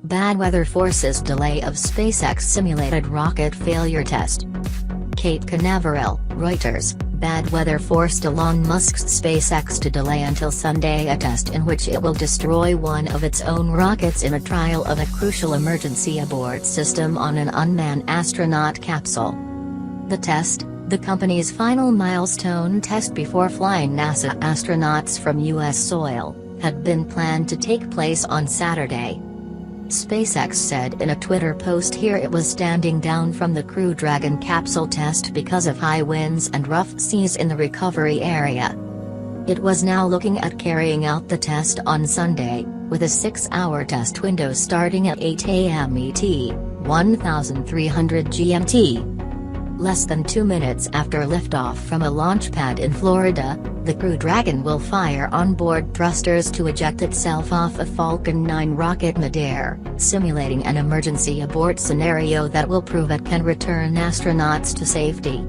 Bad weather forces delay of SpaceX simulated rocket failure test. Kate Canaveral, Reuters. Bad weather forced Elon Musk's SpaceX to delay until Sunday a test in which it will destroy one of its own rockets in a trial of a crucial emergency abort system on an unmanned astronaut capsule. The test, the company's final milestone test before flying NASA astronauts from U.S. soil, had been planned to take place on Saturday. SpaceX said in a Twitter post here it was standing down from the Crew Dragon capsule test because of high winds and rough seas in the recovery area. It was now looking at carrying out the test on Sunday, with a 6-hour test window starting at 8 a.m. ET, 1300 GMT. Less than 2 minutes after liftoff from a launch pad in Florida, the Crew Dragon will fire onboard thrusters to eject itself off a Falcon 9 rocket midair, simulating an emergency abort scenario that will prove it can return astronauts to safety.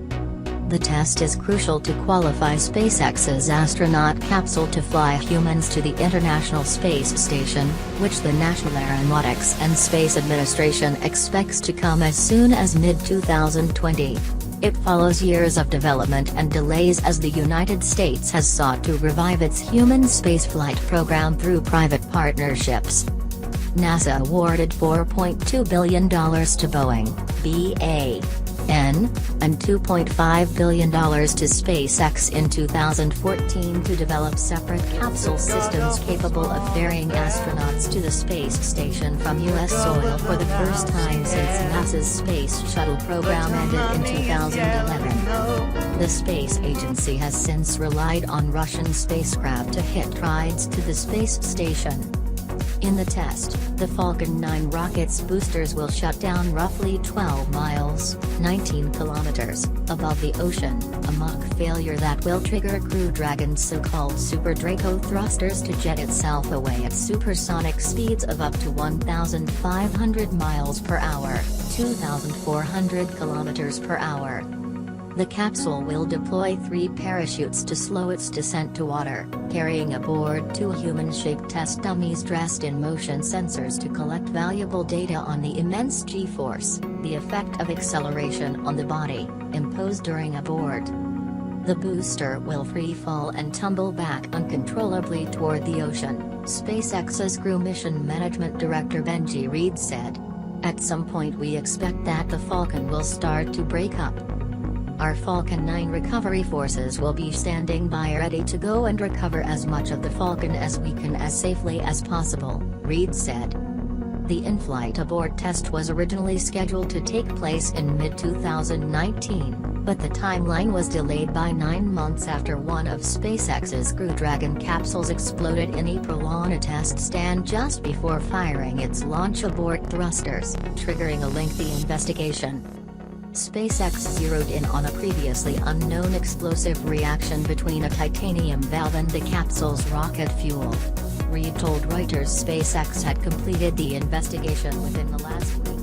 The test is crucial to qualify SpaceX's astronaut capsule to fly humans to the International Space Station, which the National Aeronautics and Space Administration expects to come as soon as mid-2020. It follows years of development and delays as the United States has sought to revive its human spaceflight program through private partnerships. NASA awarded $4.2 billion to Boeing, BA.N., and $2.5 billion to SpaceX in 2014 to develop separate capsule systems capable of ferrying astronauts to the space station from U.S. soil for the first time since NASA's Space Shuttle program ended in 2011. The space agency has since relied on Russian spacecraft to hitch rides to the space station. In the test, the Falcon 9 rocket's boosters will shut down roughly 12 miles, 19 kilometers, above the ocean, a mock failure that will trigger Crew Dragon's so-called Super Draco thrusters to jet itself away at supersonic speeds of up to 1,500 miles per hour, 2,400 kilometers per hour. The capsule will deploy 3 parachutes to slow its descent to water, carrying aboard 2 human-shaped test dummies dressed in motion sensors to collect valuable data on the immense G-force, the effect of acceleration on the body, imposed during abort. The booster will free fall and tumble back uncontrollably toward the ocean, SpaceX's Crew Mission Management Director Benji Reed said. At some point we expect that the Falcon will start to break up. Our Falcon 9 recovery forces will be standing by ready to go and recover as much of the Falcon as we can as safely as possible, Reed said. The in-flight abort test was originally scheduled to take place in mid-2019, but the timeline was delayed by 9 months after one of SpaceX's Crew Dragon capsules exploded in April on a test stand just before firing its launch abort thrusters, triggering a lengthy investigation. SpaceX zeroed in on a previously unknown explosive reaction between a titanium valve and the capsule's rocket fuel. Reed told Reuters SpaceX had completed the investigation within the last week.